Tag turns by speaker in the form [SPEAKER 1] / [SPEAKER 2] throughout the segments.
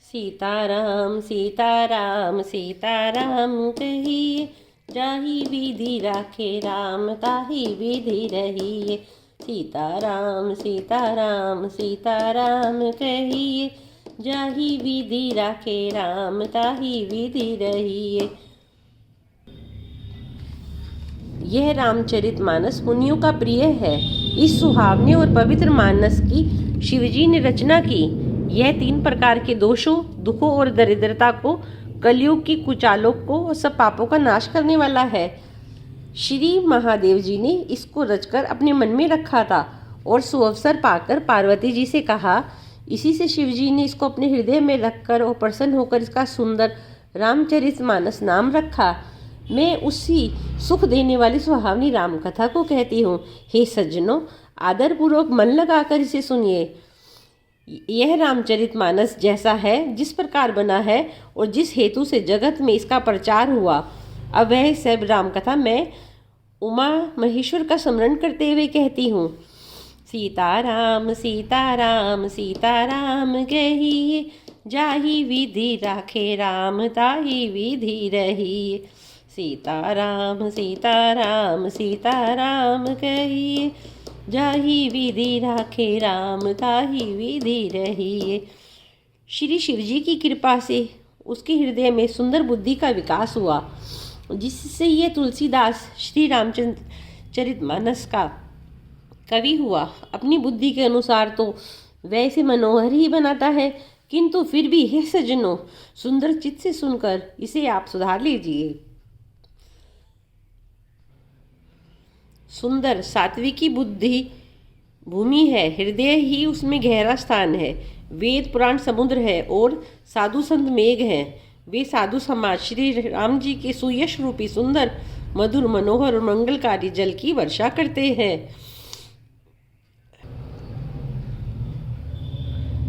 [SPEAKER 1] सीताराम सीताराम सीताराम कहिए, जाहि विधि राखे राम ताहि विधि रहिए। सीताराम सीताराम सीताराम कहिए, जाहि विधि राखे राम ताहि विधि रहिए। यह रामचरितमानस मुनियों का प्रिय है। इस सुहावने और पवित्र मानस की शिवजी ने रचना की। यह 3 प्रकार के दोषों, दुखों और दरिद्रता को, कलयुग की कुचालों को और सब पापों का नाश करने वाला है। श्री महादेव जी ने इसको रचकर अपने मन में रखा था और सुअवसर पाकर पार्वती जी से कहा। इसी से शिवजी ने इसको अपने हृदय में रखकर और प्रसन्न होकर इसका सुंदर रामचरितमानस नाम रखा। मैं उसी सुख देने वाली सुहावनी राम कथा को कहती हूँ। हे सज्जनों, आदरपूर्वक मन लगाकर इसे सुनिए। यह रामचरितमानस जैसा है, जिस प्रकार बना है और जिस हेतु से जगत में इसका प्रचार हुआ, अब वह सब राम कथा मैं उमा महेश्वर का स्मरण करते हुए कहती हूँ। सीताराम सीताराम सीताराम कहिए, जाहि विधि राखे राम ताहि विधि रहिए। सीताराम सीताराम सीताराम कहिए, जाहि विधि राखे राम ताहि विधि रहिए। श्री शिवजी की कृपा से उसके हृदय में सुंदर बुद्धि का विकास हुआ, जिससे ये तुलसीदास श्री रामचरितमानस का कवि हुआ। अपनी बुद्धि के अनुसार तो वैसे मनोहर ही बनाता है, किंतु फिर भी हे सज्जनों, सुंदर चित्त से सुनकर इसे आप सुधार लीजिए। सुंदर सात्विकी बुद्धि भूमि है, हृदय ही उसमें गहरा स्थान है। वेद पुराण समुद्र है और साधु संत मेघ हैं। वे साधु समाज श्री राम जी के सुयश रूपी सुंदर मधुर मनोहर और मंगलकारी जल की वर्षा करते हैं।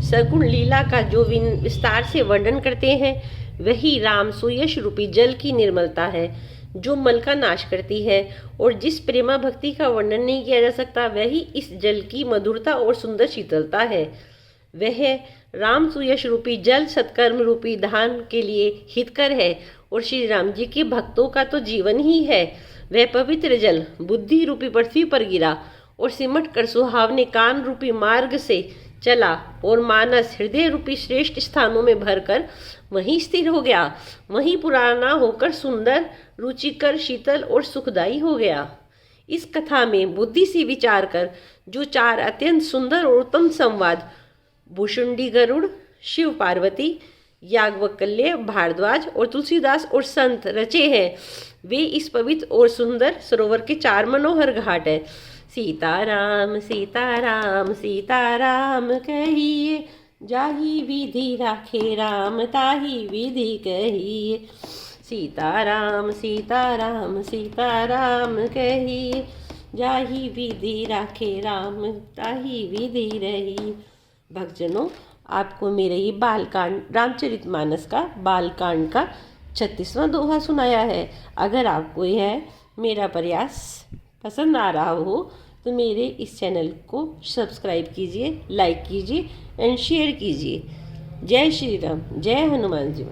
[SPEAKER 1] सगुण लीला का जो विस्तार से वर्णन करते हैं, वही राम सुयश रूपी जल की निर्मलता है, जो मल का नाश करती है। और जिस प्रेमा भक्ति का वर्णन नहीं किया जा सकता, वही इस जल की मधुरता और सुंदर शीतलता है। वह राम सुयश रूपी जल सत्कर्म रूपी धान के लिए हितकर है और श्री राम जी के भक्तों का तो जीवन ही है। वह पवित्र जल बुद्धि रूपी पृथ्वी पर गिरा और सिमट कर सुहावने कान रूपी मार्ग से चला और मानस हृदय रूपी श्रेष्ठ स्थानों में भरकर वहीं स्थिर हो गया। वहीं पुराना होकर सुंदर, रुचिकर, शीतल और सुखदायी हो गया। इस कथा में बुद्धि से विचार कर जो 4 अत्यंत सुंदर और उत्तम संवाद भुषुंडी गरुड़, शिव पार्वती, याज्ञवल्क्य, भारद्वाज और तुलसीदास और संत रचे हैं, वे इस पवित्र और सुंदर सरोवर के 4 मनोहर घाट हैं। सीताराम सीताराम सीताराम कहिए, जाहि विधि राखे राम ताहि विधि कहिए। सीताराम सीताराम सीताराम कहिए, जाहि विधि राखे राम ताहि विधि रहिए। भक्तजनों, आपको मेरे ये बालकांड रामचरितमानस का बालकांड का 36वां दोहा सुनाया है। अगर आपको यह मेरा प्रयास पसंद आ रहा हो तो मेरे इस चैनल को सब्सक्राइब कीजिए, लाइक कीजिए एंड शेयर कीजिए। जय श्री राम, जय हनुमान जी।